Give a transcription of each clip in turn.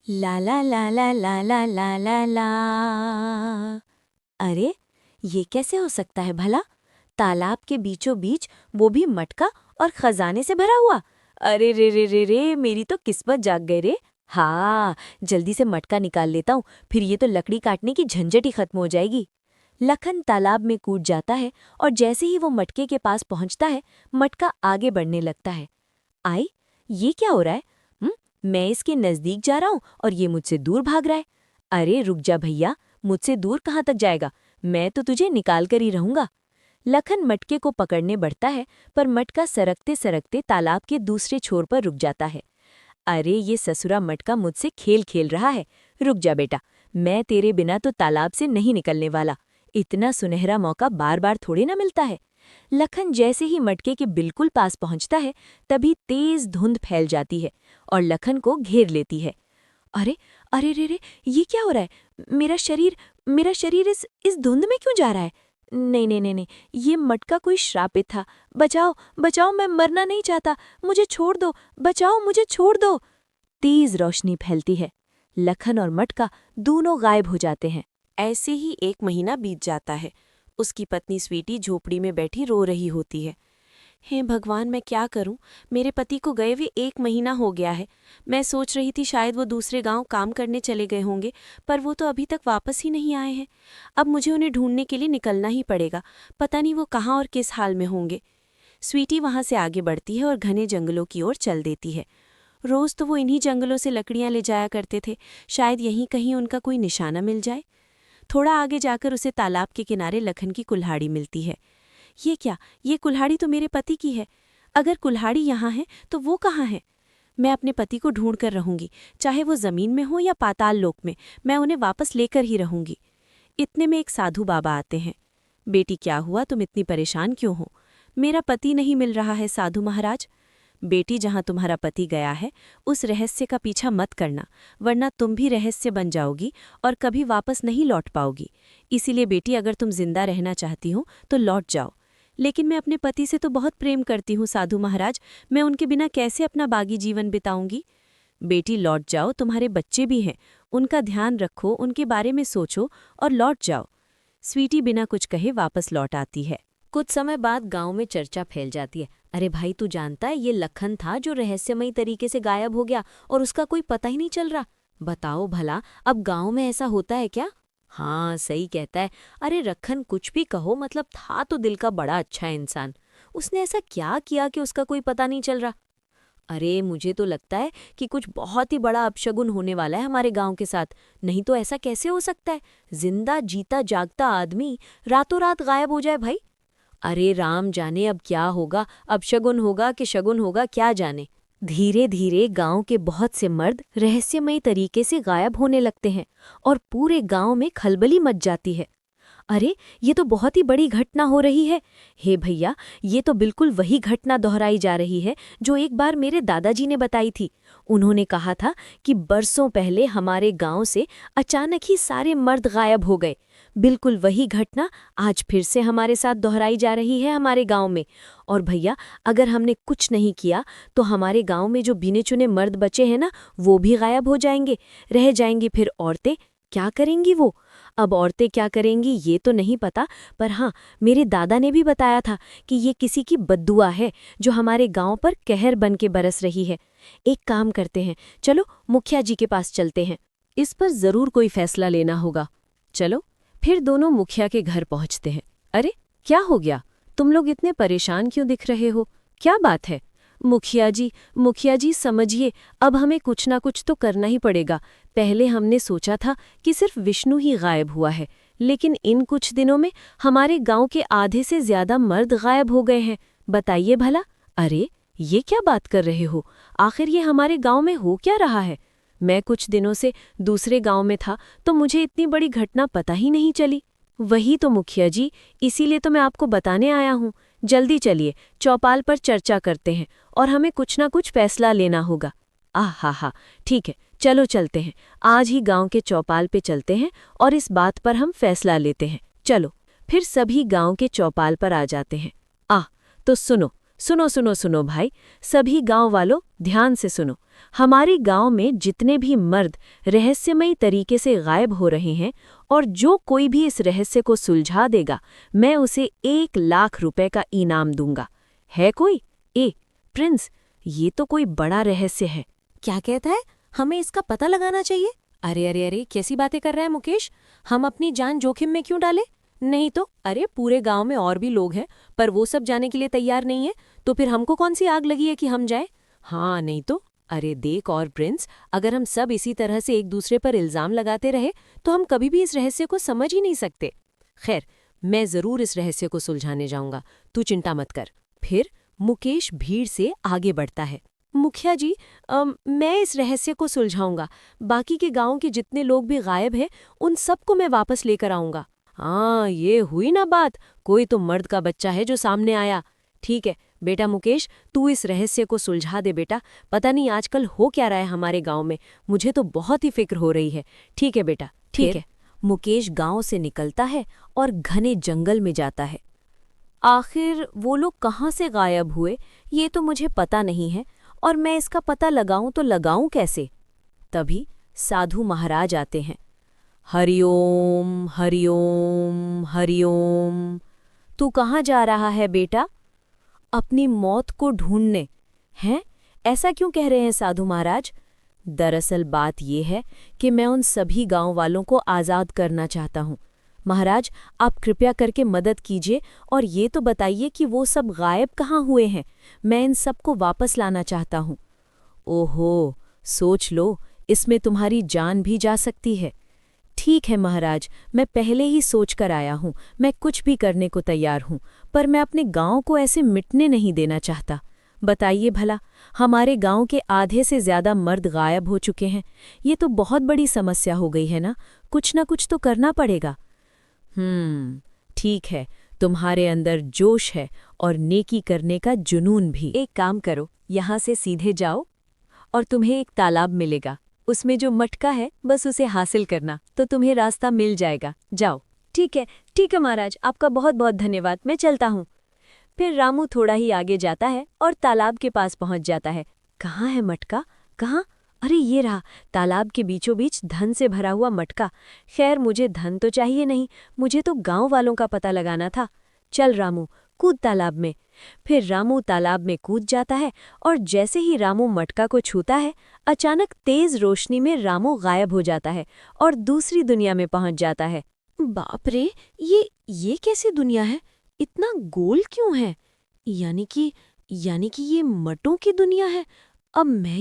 ला ला ला ला ला ला ला ला ला। अरे, ये कैसे हो सकता है भला? तालाब के बीचों बीच वो भी मटका और खजाने से भरा हुआ। अरे रे रे रे रे, मेरी तो किस्मत जाग गई रे। हाँ, जल्दी से मटका निकाल लेता हूँ, फिर ये तो लकड़ी काटने की झंझट ही खत्म हो जाएगी। लखन तालाब में कूद जाता है और जैसे ही वो मटके के पास पहुंचता है, मटका आगे बढ़ने लगता है। आई, ये क्या हो रहा है? मैं इसके नजदीक जा रहा हूँ और ये मुझसे दूर भाग रहा है। अरे रुक जा भैया, मुझसे दूर कहाँ तक जाएगा? मैं तो तुझे निकाल कर ही रहूंगा। लखन मटके को पकड़ने बढ़ता है, पर मटका सरकते सरकते तालाब के दूसरे छोर पर रुक जाता है। अरे ये ससुरा मटका मुझसे खेल खेल रहा है। रुक जा बेटा, मैं तेरे बिना तो तालाब से नहीं निकलने वाला। इतना सुनहरा मौका बार बार थोड़े ना मिलता है। लखन जैसे ही मटके के बिल्कुल पास पहुंचता है, तभी तेज धुंध फैल जाती है और लखन को घेर लेती है। अरे अरे रे रे, ये क्या हो रहा है? मेरा शरीर इस धुंध में क्यों जा रहा है? नहीं नहीं नहीं नहीं, ये मटका कोई श्रापित था। बचाओ बचाओ, मैं मरना नहीं चाहता। मुझे छोड़ दो, बचाओ, मुझे छोड़ दो। तेज रोशनी फैलती है। लखन और मटका दोनों गायब हो जाते हैं। ऐसे ही 1 महीना बीत जाता है। उसकी पत्नी स्वीटी झोपड़ी में बैठी रो रही होती है। हे भगवान, मैं क्या करूं? मेरे पति को गए हुए 1 महीना हो गया है। मैं सोच रही थी शायद वो दूसरे गांव काम करने चले गए होंगे, पर वो तो अभी तक वापस ही नहीं आए हैं। अब मुझे उन्हें ढूंढने के लिए निकलना ही पड़ेगा। पता नहीं वो कहाँ और किस हाल में होंगे। स्वीटी वहां से आगे बढ़ती है और घने जंगलों की ओर चल देती है। रोज तो वो इन्हीं जंगलों से लकड़ियां ले जाया करते थे। शायद यहीं कहीं उनका कोई निशाना मिल जाए। थोड़ा आगे जाकर उसे तालाब के किनारे लखन की कुल्हाड़ी मिलती है। ये क्या? ये कुल्हाड़ी तो मेरे पति की है। अगर कुल्हाड़ी यहाँ है तो वो कहाँ है? मैं अपने पति को ढूंढ कर रहूंगी, चाहे वो जमीन में हो या पाताल लोक में। मैं उन्हें वापस लेकर ही रहूंगी। इतने में एक साधु बाबा आते हैं। बेटी, क्या हुआ? तुम इतनी परेशान क्यों हो? मेरा पति नहीं मिल रहा है साधु महाराज। बेटी, जहां तुम्हारा पति गया है उस रहस्य का पीछा मत करना, वरना तुम भी रहस्य बन जाओगी और कभी वापस नहीं लौट पाओगी। इसीलिए बेटी, अगर तुम जिंदा रहना चाहती हो तो लौट जाओ। लेकिन मैं अपने पति से तो बहुत प्रेम करती हूँ साधु महाराज। मैं उनके बिना कैसे अपना बागी जीवन बिताऊंगी? बेटी, लौट जाओ, तुम्हारे बच्चे भी हैं। उनका ध्यान रखो, उनके बारे में सोचो और लौट जाओ। स्वीटी बिना कुछ कहे वापस लौट आती है। कुछ समय बाद गांव में चर्चा फैल जाती है। अरे भाई, तू जानता है ये लखन था जो रहस्यमयी तरीके से गायब हो गया और उसका कोई पता ही नहीं चल रहा। बताओ भला, अब गांव में ऐसा होता है क्या? हाँ, सही कहता है। अरे रखन, कुछ भी कहो, मतलब था तो दिल का बड़ा अच्छा इंसान। उसने ऐसा क्या किया कि उसका कोई पता नहीं चल रहा? अरे मुझे तो लगता है कि कुछ बहुत ही बड़ा अपशगुन होने वाला है हमारे गांव के साथ। नहीं तो ऐसा कैसे हो सकता है? जिंदा जीता जागता आदमी रातों रात गायब हो जाए भाई। अरे राम जाने अब क्या होगा, अब शगुन होगा कि शगुन होगा, क्या जाने। धीरे धीरे गांव के बहुत से मर्द रहस्यमयी तरीके से गायब होने लगते हैं और पूरे गांव में खलबली मच जाती है। अरे, ये तो बहुत ही बड़ी घटना हो रही है। हे भैया, ये तो बिल्कुल वही घटना दोहराई जा रही है जो एक बार मेरे दादाजी ने बताई थी। उन्होंने कहा था कि बरसों पहले हमारे गांव से अचानक ही सारे मर्द गायब हो गए। बिल्कुल वही घटना आज फिर से हमारे साथ दोहराई जा रही है हमारे गांव में। और भैया, अगर हमने कुछ नहीं किया तो हमारे गांव में जो गिने चुने मर्द बचे हैं ना, वो भी गायब हो जाएंगे। रह जाएंगी फिर औरतें। क्या करेंगी वो? अब औरतें क्या करेंगी ये तो नहीं पता, पर हाँ, मेरे दादा ने भी बताया था कि ये किसी की बद्दुआ है जो हमारे गांव पर कहर बन के बरस रही है। एक काम करते हैं, चलो मुखिया जी के पास चलते हैं। इस पर जरूर कोई फैसला लेना होगा। चलो। फिर दोनों मुखिया के घर पहुंचते हैं। अरे, क्या हो गया? तुम लोग इतने परेशान क्यों दिख रहे हो? क्या बात है? मुखिया जी समझिए, अब हमें कुछ ना कुछ तो करना ही पड़ेगा। पहले हमने सोचा था कि सिर्फ विष्णु ही गायब हुआ है, लेकिन इन कुछ दिनों में हमारे गांव के आधे से ज्यादा मर्द गायब हो गए हैं। बताइए भला। अरे, ये क्या बात कर रहे हो? आखिर ये हमारे गांव में हो क्या रहा है? मैं कुछ दिनों से दूसरे गांव में था तो मुझे इतनी बड़ी घटना पता ही नहीं चली। वही तो मुखिया जी, इसीलिए तो मैं आपको बताने आया हूँ। जल्दी चलिए, चौपाल पर चर्चा करते हैं और हमें कुछ ना कुछ फैसला लेना होगा। हा, ठीक है, चलो चलते हैं। आज ही गांव के चौपाल पे चलते हैं और इस बात पर हम फैसला लेते हैं। चलो। फिर सभी गांव के चौपाल पर आ जाते हैं। तो सुनो, सुनो सुनो सुनो भाई, सभी गांव वालों ध्यान से सुनो। हमारे गांव में जितने भी मर्द रहस्यमयी तरीके से गायब हो रहे हैं और जो कोई भी इस रहस्य को सुलझा देगा, मैं उसे 1 लाख रुपए का इनाम दूंगा। है कोई? प्रिंस, ये तो कोई बड़ा रहस्य है। क्या कहता है? हमें इसका पता लगाना चाहिए? अरे अरे अरे, कैसी बातें कर रहा है मुकेश? हम अपनी जान जोखिम में क्यों डालें? नहीं तो अरे, पूरे गांव में और भी लोग हैं, पर वो सब जाने के लिए तैयार नहीं है, तो फिर हमको कौन सी आग लगी है कि हम जाएं? हाँ, नहीं तो। अरे देख और प्रिंस, अगर हम सब इसी तरह से एक दूसरे पर इल्जाम लगाते रहे तो हम कभी भी इस रहस्य को समझ ही नहीं सकते। खैर, मैं जरूर इस रहस्य को सुलझाने जाऊंगा, तू चिंता मत कर। फिर मुकेश भीड़ से आगे बढ़ता है। मुखिया जी, मैं इस रहस्य को सुलझाऊंगा। बाकी के गांव के जितने लोग भी गायब हैं, उन सबको मैं वापस लेकर आऊंगा। हाँ, ये हुई ना बात। कोई तो मर्द का बच्चा है जो सामने आया। ठीक है बेटा मुकेश, तू इस रहस्य को सुलझा दे बेटा। पता नहीं आजकल हो क्या रहा है हमारे गांव में, मुझे तो बहुत ही फिक्र हो रही है। ठीक है बेटा, ठीक है। मुकेश गांव से निकलता है और घने जंगल में जाता है। आखिर वो लोग कहाँ से गायब हुए, ये तो मुझे पता नहीं है, और मैं इसका पता लगाऊं तो लगाऊं कैसे? तभी साधु महाराज आते हैं। हरिओम हरिओम हरिओम। तू कहाँ जा रहा है बेटा? अपनी मौत को ढूंढने। हैं? ऐसा क्यों कह रहे हैं साधु महाराज? दरअसल बात यह है कि मैं उन सभी गांव वालों को आज़ाद करना चाहता हूँ। महाराज, आप कृपया करके मदद कीजिए और ये तो बताइए कि वो सब गायब कहाँ हुए हैं। मैं इन सबको वापस लाना चाहता हूँ। ओहो, सोच लो, इसमें तुम्हारी जान भी जा सकती है। ठीक है महाराज, मैं पहले ही सोच कर आया हूँ, मैं कुछ भी करने को तैयार हूँ, पर मैं अपने गांव को ऐसे मिटने नहीं देना चाहता। बताइए भला, हमारे गांव के आधे से ज्यादा मर्द गायब हो चुके हैं। ये तो बहुत बड़ी समस्या हो गई है ना, कुछ न कुछ तो करना पड़ेगा। ठीक है, तुम्हारे अंदर जोश है और नेकी करने का जुनून भी। एक काम करो, यहाँ से सीधे जाओ और तुम्हें एक तालाब मिलेगा। उसमें जो मटका है, बस उसे हासिल करना, तो तुम्हें रास्ता मिल जाएगा। जाओ। ठीक है महाराज, आपका बहुत बहुत धन्यवाद, मैं चलता हूँ। फिर रामू थोड़ा ही आगे जाता है और तालाब के पास पहुंच जाता है। कहाँ है मटका? कहाँ? अरे ये रहा, तालाब के बीचों बीच धन से भरा हुआ मटका। खैर, मुझे धन तो चाहिए नहीं, मुझे तो गांव वालों का पता लगाना था। चल रामू, कूद तालाब में। फिर रामू तालाब में कूद जाता है और जैसे ही रामू मटका को छूता है, अचानक तेज रोशनी में रामू गायब हो जाता है और दूसरी दुनिया में पहुंच जाता है। बाप रे, ये कैसी दुनिया है? इतना गोल क्यों है? यानी कि ये मटों की दुनिया है। अब मैं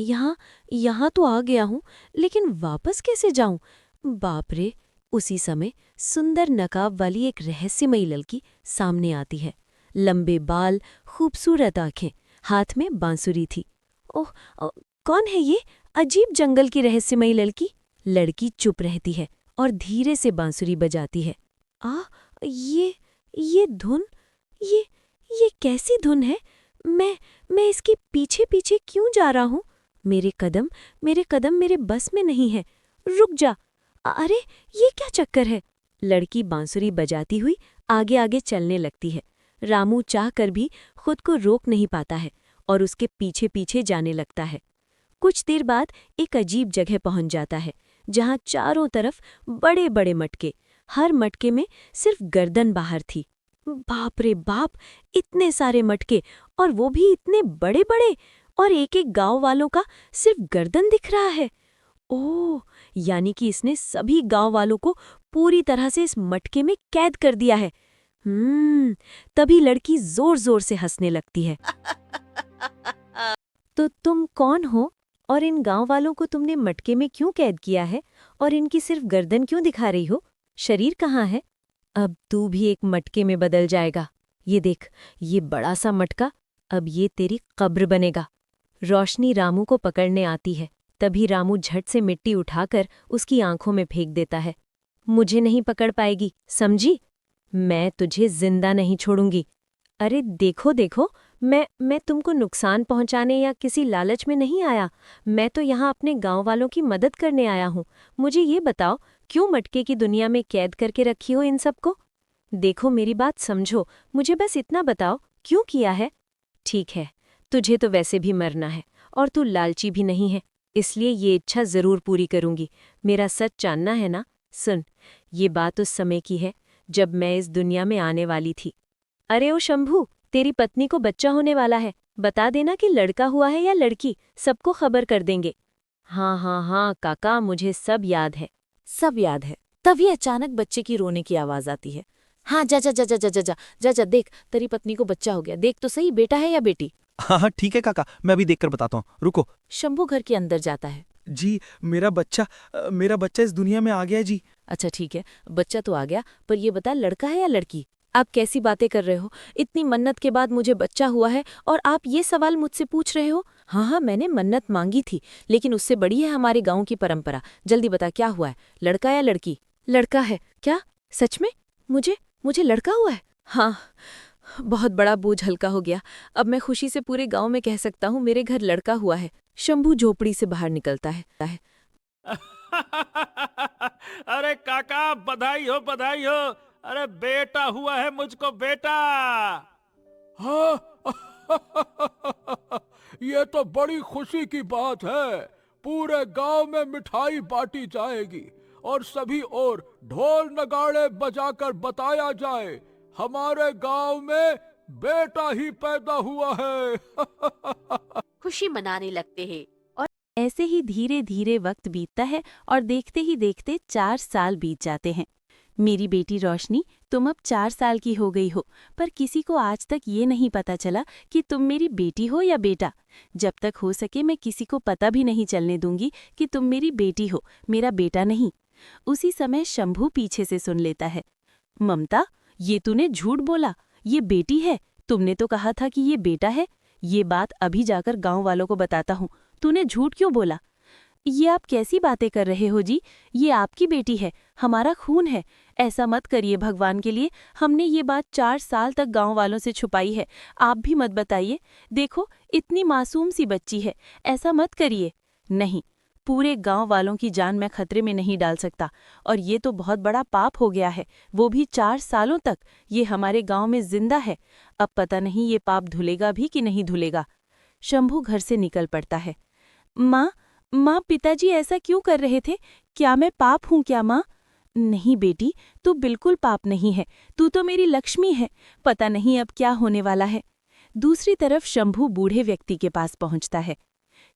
यहाँ तो आ गया हूँ, लेकिन वापस कैसे जाऊं? बाप रे! उसी समय सुंदर नकाब वाली एक रहस्यमयी लड़की सामने आती है। लंबे बाल, खूबसूरत आंखें, हाथ में बांसुरी थी। ओह, कौन है ये अजीब जंगल की रहस्यमयी लड़की? लड़की चुप रहती है और धीरे से बांसुरी बजाती है। ये धुन, ये कैसी धुन है? मैं इसके पीछे पीछे क्यों जा रहा हूँ? मेरे कदम मेरे बस में नहीं है। रुक जा। अरे, ये क्या चक्कर है? लड़की बांसुरी बजाती हुई आगे आगे चलने लगती है। रामू चाहकर भी खुद को रोक नहीं पाता है और उसके पीछे पीछे जाने लगता है। कुछ देर बाद एक अजीब जगह पहुंच जाता है, जहां चारों तरफ बड़े बड़े मटके, हर मटके में सिर्फ गर्दन बाहर थी। बाप रे बाप, इतने सारे मटके, और वो भी इतने बड़े बड़े, और एक एक गांव वालों का सिर्फ गर्दन दिख रहा है। ओह, यानी कि इसने सभी गांव वालों को पूरी तरह से इस मटके में कैद कर दिया है। तभी लड़की जोर जोर से हंसने लगती है। तो तुम कौन हो और इन गांव वालों को तुमने मटके में क्यों कैद किया है, और इनकी सिर्फ गर्दन क्यों दिखा रही हो? शरीर कहाँ है? अब तू भी एक मटके में बदल जाएगा। ये देख, ये बड़ा सा मटका, अब ये तेरी कब्र बनेगा। रोशनी रामू को पकड़ने आती है। तभी रामू झट से मिट्टी उठाकर उसकी आंखों में फेंक देता है। मुझे नहीं पकड़ पाएगी, समझी? मैं तुझे जिंदा नहीं छोड़ूंगी। अरे देखो देखो, मैं तुमको नुकसान पहुंचाने या किसी लालच में नहीं आया। मैं तो यहाँ अपने गांव वालों की मदद करने आया हूँ। मुझे ये बताओ, क्यों मटके की दुनिया में कैद करके रखी हो इन सबको? देखो, मेरी बात समझो, मुझे बस इतना बताओ, क्यों किया है? ठीक है, तुझे तो वैसे भी मरना है और तू लालची भी नहीं है, इसलिए ये इच्छा जरूर पूरी करूंगी। मेरा सच जानना है ना? सुन, ये बात उस समय की है जब मैं इस दुनिया में आने वाली थी। अरे ओ शंभू, तेरी पत्नी को बच्चा होने वाला है, बता देना कि लड़का हुआ है या लड़की, सबको खबर कर देंगे। हाँ हाँ हाँ काका, मुझे सब याद है। सब याद है। तभी अचानक बच्चे की रोने की आवाज आती है। हाँ, जा जा जा जा जा जा जा जा जा, देख तेरी पत्नी को बच्चा हो गया, देख तो सही बेटा है या बेटी। हाँ हाँ ठीक है काका, मैं अभी देखकर बताता हूँ, रुको। शंभू घर के अंदर जाता है। जी, मेरा बच्चा इस दुनिया में आ गया है जी। अच्छा ठीक है, बच्चा तो आ गया, पर ये बता लड़का है या लड़की। आप कैसी बातें कर रहे हो? इतनी मन्नत के बाद मुझे बच्चा हुआ है और आप ये सवाल मुझसे पूछ रहे हो? हाँ हाँ, मैंने मन्नत मांगी थी, लेकिन उससे बड़ी है हमारे गांव की परंपरा। जल्दी बता क्या हुआ है, लड़का या लड़की। लड़का है। क्या सच में? मुझे लड़का हुआ है। हाँ, बहुत बड़ा बोझ हल्का हो गया। अब मैं खुशी से पूरे गांव में कह सकता हूँ मेरे घर लड़का हुआ है। शंभू झोपड़ी से बाहर निकलता है। अरे काका, बधाई हो बधाई हो। अरे बेटा हुआ है मुझको, बेटा। हाँ। ये तो बड़ी खुशी की बात है। पूरे गांव में मिठाई बांटी जाएगी और सभी ओर ढोल नगाड़े बजाकर बताया जाए हमारे गांव में बेटा ही पैदा हुआ है। खुशी मनाने लगते हैं। ऐसे ही धीरे धीरे वक्त बीतता है और देखते ही देखते 4 साल बीत जाते हैं। मेरी बेटी रोशनी, तुम अब 4 साल की हो गई हो, पर किसी को आज तक ये नहीं पता चला कि तुम मेरी बेटी हो या बेटा। जब तक हो सके मैं किसी को पता भी नहीं चलने दूंगी कि तुम मेरी बेटी हो, मेरा बेटा नहीं। उसी समय शंभू पीछे से सुन लेता है। ममता, ये तूने झूठ बोला, ये बेटी है। तुमने तो कहा था कि ये बेटा है। ये बात अभी जाकर गांव वालों को बताता हूँ। तूने झूठ क्यों बोला? ये आप कैसी बातें कर रहे हो जी? ये आपकी बेटी है, हमारा खून है। ऐसा मत करिए भगवान के लिए। हमने ये बात 4 साल तक गांव वालों से छुपाई है, आप भी मत बताइए। देखो, इतनी मासूम सी बच्ची है, ऐसा मत करिए। नहीं, पूरे गांव वालों की जान मैं खतरे में नहीं डाल सकता, और ये तो बहुत बड़ा पाप हो गया है, वो भी 4 सालों तक ये हमारे गांव में जिंदा है। अब पता नहीं ये पाप धुलेगा भी कि नहीं धुलेगा। शंभू घर से निकल पड़ता है। माँ, पिताजी ऐसा क्यों कर रहे थे? क्या मैं पाप हूँ क्या माँ? नहीं बेटी, तू बिल्कुल पाप नहीं है, तू तो मेरी लक्ष्मी है। पता नहीं अब क्या होने वाला है। दूसरी तरफ शंभू बूढ़े व्यक्ति के पास पहुंचता है।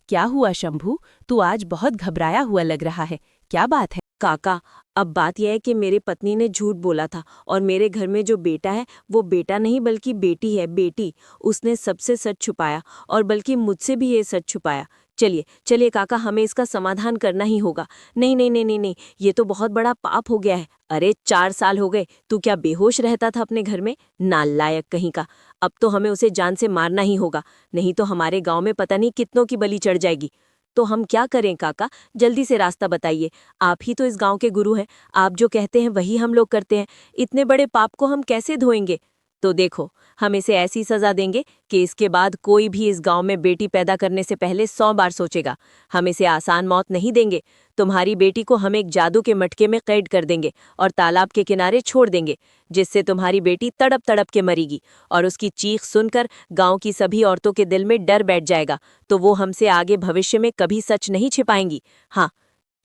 क्या हुआ शंभू, तू आज बहुत घबराया हुआ लग रहा है, क्या बात है? काका, अब बात यह है कि मेरी पत्नी ने झूठ बोला था और मेरे घर में जो बेटा है वो बेटा नहीं बल्कि बेटी है, बेटी। उसने सबसे सच छुपाया और बल्कि मुझसे भी ये सच छुपाया। चलिए चलिए काका, हमें इसका समाधान करना ही होगा। नहीं नहीं नहीं नहीं नहीं, ये तो बहुत बड़ा पाप हो गया है। अरे 4 साल हो गए, तू क्या बेहोश रहता था अपने घर में? नालायक कहीं का। अब तो हमें उसे जान से मारना ही होगा, नहीं तो हमारे गाँव में पता नहीं कितनों की बलि चढ़ जाएगी। तो हम क्या करें काका, जल्दी से रास्ता बताइए। आप ही तो इस गांव के गुरु हैं, आप जो कहते हैं वही हम लोग करते हैं। इतने बड़े पाप को हम कैसे धोएंगे? तो देखो, हम इसे ऐसी सजा देंगे कि इसके बाद कोई भी इस गांव में बेटी पैदा करने से पहले 100 बार सोचेगा। हम इसे आसान मौत नहीं देंगे। तुम्हारी बेटी को हम एक जादू के मटके में कैद कर देंगे और तालाब के किनारे छोड़ देंगे, जिससे तुम्हारी बेटी तड़प तड़प के मरेगी और उसकी चीख सुनकर गांव की सभी औरतों के दिल में डर बैठ जाएगा, तो वो हमसे आगे भविष्य में कभी सच नहीं छिपाएंगी। हाँ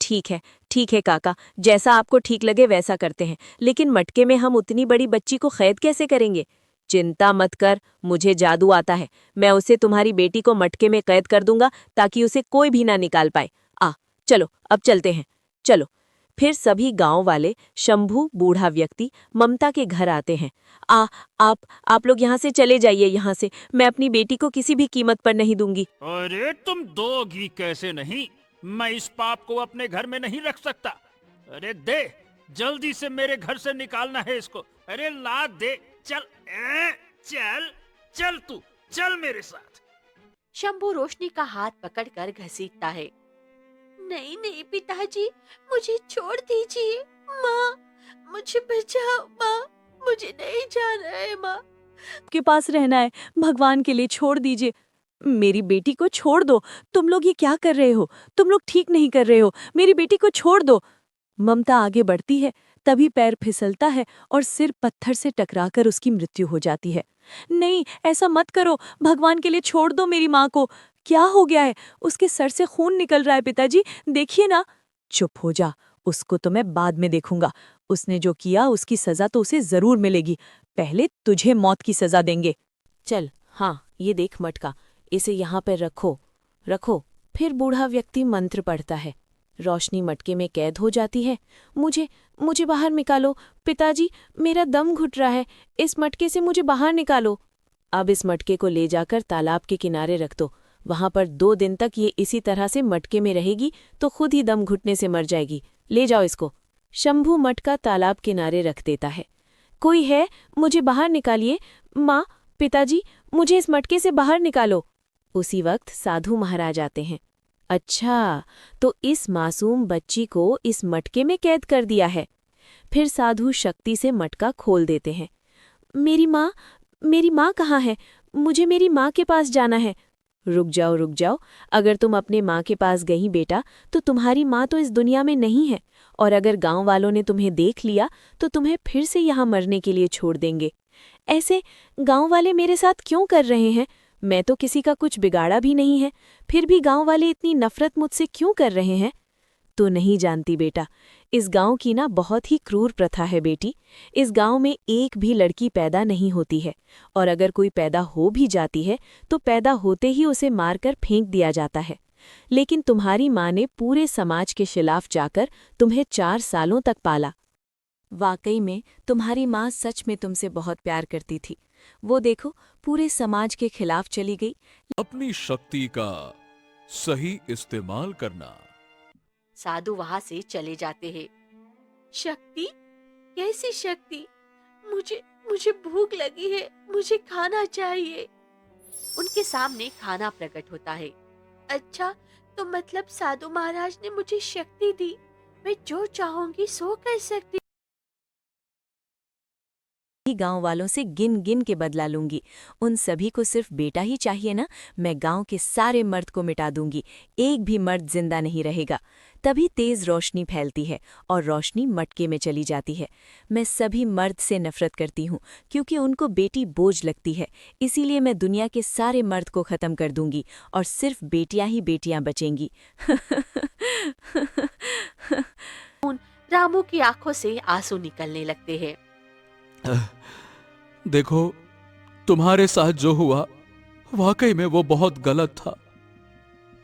ठीक है काका, जैसा आपको ठीक लगे वैसा करते हैं, लेकिन मटके में हम उतनी बड़ी बच्ची को कैद कैसे करेंगे? चिंता मत कर, मुझे जादू आता है। मैं उसे तुम्हारी बेटी को मटके में कैद कर दूंगा ताकि उसे कोई भी ना निकाल पाए। चलो अब चलते हैं, चलो। फिर सभी गांव वाले, शंभू बूढ़ा व्यक्ति, ममता के घर आते हैं। आप लोग यहाँ से चले जाइए, यहाँ से। मैं अपनी बेटी को किसी भी कीमत पर नहीं दूंगी। अरे तुम दोगी कैसे नहीं? मैं इस पाप को अपने घर में नहीं रख सकता। अरे दे, जल्दी से मेरे घर से निकालना है इसको। अरे ला दे, चल चल चल, तू चल मेरे साथ। शंभू रोशनी का हाथ पकड़कर घसीटता है। नहीं नहीं पिताजी, मुझे छोड़ दीजिए। माँ, मुझे बचाओ माँ, मुझे नहीं जाना है माँ। आपके पास रहना है, भगवान के लिए छोड़ दीजिए। मेरी बेटी को छोड़ दो। तुम लोग ये क्या कर रहे हो? तुम लोग ठीक नहीं कर रहे हो। मेरी बेटी को छोड़ दो। ममता आगे बढ़ती है, तभी पैर फिसलता है और सिर पत्थर से टकराकर उसकी मृत्यु हो जाती है। नहीं, ऐसा मत करो, भगवान के लिए छोड़ दो मेरी माँ को। क्या हो गया है? उसके सर से खून निकल रहा है पिताजी, देखिए ना। चुप हो जा, उसको तो मैं बाद में देखूंगा। उसने जो किया उसकी सजा तो उसे जरूर मिलेगी। पहले तुझे मौत की सजा देंगे। चल, हाँ, ये देख मटका, इसे यहाँ पर रखो, रखो। फिर बूढ़ा व्यक्ति मंत्र पढ़ता है। रोशनी मटके में कैद हो जाती है। मुझे बाहर निकालो, पिताजी, मेरा दम घुट रहा है, इस मटके से मुझे बाहर निकालो। अब इस मटके को ले जाकर तालाब के किनारे रख दो। वहां पर 2 दिन तक ये इसी तरह से मटके में रहेगी तो खुद ही दम घुटने से मर जाएगी। ले जाओ इसको। शंभू मटका तालाब किनारे रख देता है। कोई है? मुझे बाहर निकालिए। माँ, पिताजी, मुझे इस मटके से बाहर निकालो। उसी वक्त साधु महाराज आते हैं। अच्छा, तो इस मासूम बच्ची को इस मटके में कैद कर दिया है। फिर साधु शक्ति से मटका खोल देते हैं। मेरी माँ कहाँ है? मुझे मेरी माँ के पास जाना है। रुक जाओ, अगर तुम अपने माँ के पास गई बेटा, तो तुम्हारी माँ तो इस दुनिया में नहीं है, और अगर गांव वालों ने तुम्हें देख लिया तो तुम्हें फिर से यहाँ मरने के लिए छोड़ देंगे। ऐसे गांव वाले मेरे साथ क्यों कर रहे हैं? मैं तो किसी का कुछ बिगाड़ा भी नहीं है, फिर भी गांव वाले इतनी नफरत मुझसे क्यों कर रहे हैं? तो नहीं जानती बेटा, इस गांव की ना बहुत ही क्रूर प्रथा है बेटी। इस गांव में एक भी लड़की पैदा नहीं होती है, और अगर कोई पैदा हो भी जाती है तो पैदा होते ही उसे मारकर फेंक दिया जाता है। लेकिन तुम्हारी माँ ने पूरे समाज के खिलाफ जाकर तुम्हें 4 सालों तक पाला। वाकई में तुम्हारी माँ सच में तुमसे बहुत प्यार करती थी। वो देखो, पूरे समाज के खिलाफ चली गई। अपनी शक्ति का सही इस्तेमाल करना। साधु वहां से चले जाते हैं। शक्ति? कैसी शक्ति? मुझे भूख लगी है, मुझे खाना चाहिए। उनके सामने खाना प्रकट होता है। अच्छा, तो मतलब साधु महाराज ने मुझे शक्ति दी, मैं जो चाहूंगी सो कर सकती। गांव वालों से गिन गिन के बदला लूंगी। उन सभी को सिर्फ बेटा ही चाहिए ना। मैं गांव के सारे मर्द को मिटा दूंगी, एक भी मर्द जिंदा नहीं रहेगा। तभी तेज रोशनी फैलती है और रोशनी मटके में चली जाती है। मैं सभी मर्द से नफरत करती हूँ क्योंकि उनको बेटी बोझ लगती है। इसीलिए मैं दुनिया के सारे मर्द को खत्म कर दूंगी और सिर्फ बेटियां ही बेटियां बचेंगी। रामू की आंखों से आंसू निकलने लगते हैं। देखो, तुम्हारे साथ जो हुआ वाकई में वो बहुत गलत था,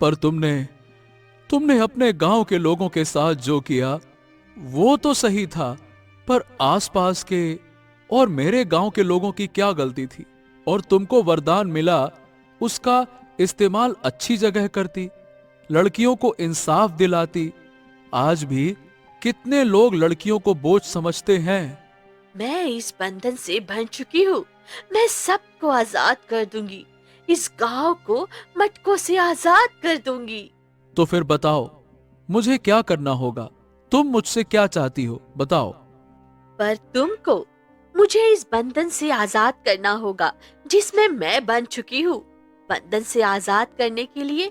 पर तुमने अपने गांव के लोगों के साथ जो किया वो तो सही था, पर आसपास के और मेरे गांव के लोगों की क्या गलती थी? और तुमको वरदान मिला, उसका इस्तेमाल अच्छी जगह करती, लड़कियों को इंसाफ दिलाती। आज भी कितने लोग लड़कियों को बोझ समझते हैं। मैं इस बंधन से बंध चुकी हूँ। मैं सबको आजाद कर दूंगी, इस गांव को मटकों से आजाद कर दूंगी। तो फिर बताओ, मुझे क्या करना होगा? तुम मुझसे क्या चाहती हो, बताओ। पर तुमको मुझे इस बंधन से आजाद करना होगा जिसमें मैं बंध चुकी हूँ। बंधन से आजाद करने के लिए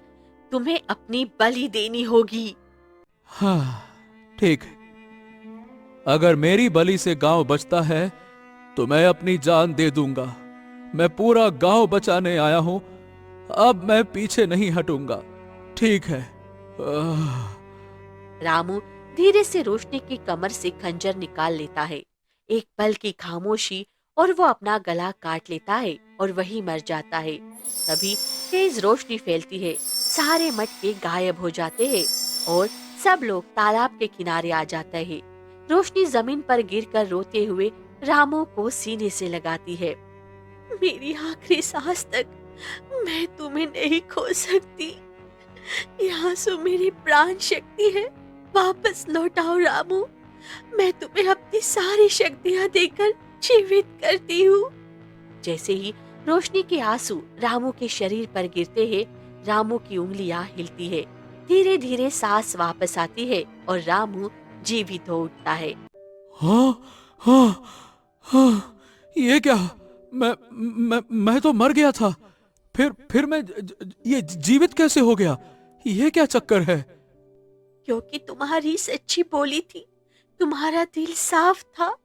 तुम्हें अपनी बलि देनी होगी। हाँ, ठीक है। अगर मेरी बलि से गांव बचता है तो मैं अपनी जान दे दूंगा। मैं पूरा गांव बचाने आया हूं, अब मैं पीछे नहीं हटूंगा। ठीक है। रामू धीरे से रोशनी की कमर से खंजर निकाल लेता है। एक पल की खामोशी और वो अपना गला काट लेता है और वही मर जाता है। तभी तेज रोशनी फैलती है, सारे मटके गायब हो जाते हैं और सब लोग तालाब के किनारे आ जाते हैं। रोशनी जमीन पर गिरकर रोते हुए रामू को सीने से लगाती है। मेरी आखिरी सांस तक मैं तुम्हें नहीं खो सकती। यहाँ सो मेरी प्राण शक्ति है, वापस लौटाओ रामू। मैं तुम्हें अपनी सारी शक्तियाँ देकर जीवित करती हूँ। जैसे ही रोशनी के आंसू रामू के शरीर पर गिरते हैं, रामू की उंगलियां हिलती है। धीरे धीरे सांस वापस आती है और रामू जीवित हो उठता है। हाँ, हाँ, हाँ, ये क्या? मैं तो मर गया था, फिर मैं ये जीवित कैसे हो गया? ये क्या चक्कर है? क्योंकि तुम्हारी सच्ची बोली थी, तुम्हारा दिल साफ था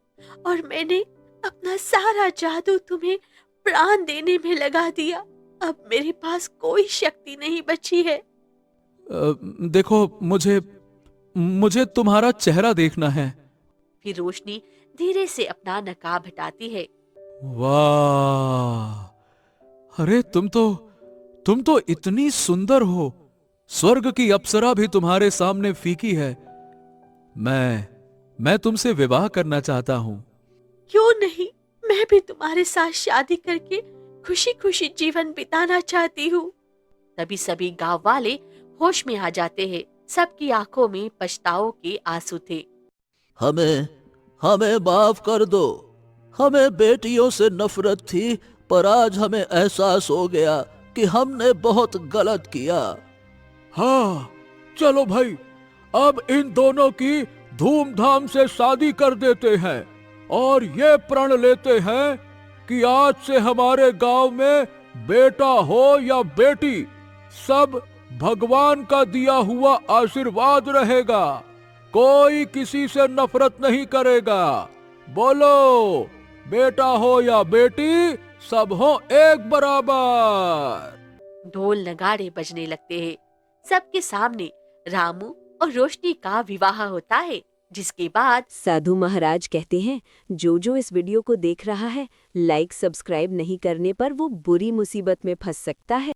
और मैंने अपना सारा जादू तुम्हें प्राण देने में लगा दिया। अब मेरे पास कोई शक्ति नहीं बची है। देखो, मुझे तुम्हारा चेहरा देखना है। फिर रोशनी धीरे से अपना नकाब हटाती है। वाह, अरे तुम तो इतनी सुंदर हो। स्वर्ग की अप्सरा भी तुम्हारे सामने फीकी है। मैं तुमसे विवाह करना चाहता हूँ। क्यों नहीं, मैं भी तुम्हारे साथ शादी करके खुशी खुशी जीवन बिताना चाहती हूँ। तभी सभी गांव वाले होश में आ जाते हैं। सबकी आंखों में पछताओ के आंसू थे। हमें माफ कर दो। हमें बेटियों से नफरत थी, पर आज हमें एहसास हो गया कि हमने बहुत गलत किया। हाँ, चलो भाई, अब इन दोनों की धूमधाम से शादी कर देते हैं और ये प्रण लेते हैं कि आज से हमारे गांव में बेटा हो या बेटी, सब भगवान का दिया हुआ आशीर्वाद रहेगा। कोई किसी से नफरत नहीं करेगा। बोलो, बेटा हो या बेटी, सब हो एक बराबर। ढोल नगाड़े बजने लगते हैं। सबके सामने रामू और रोशनी का विवाह होता है, जिसके बाद साधु महाराज कहते हैं, जो इस वीडियो को देख रहा है, लाइक सब्सक्राइब नहीं करने पर वो बुरी मुसीबत में फंस सकता है।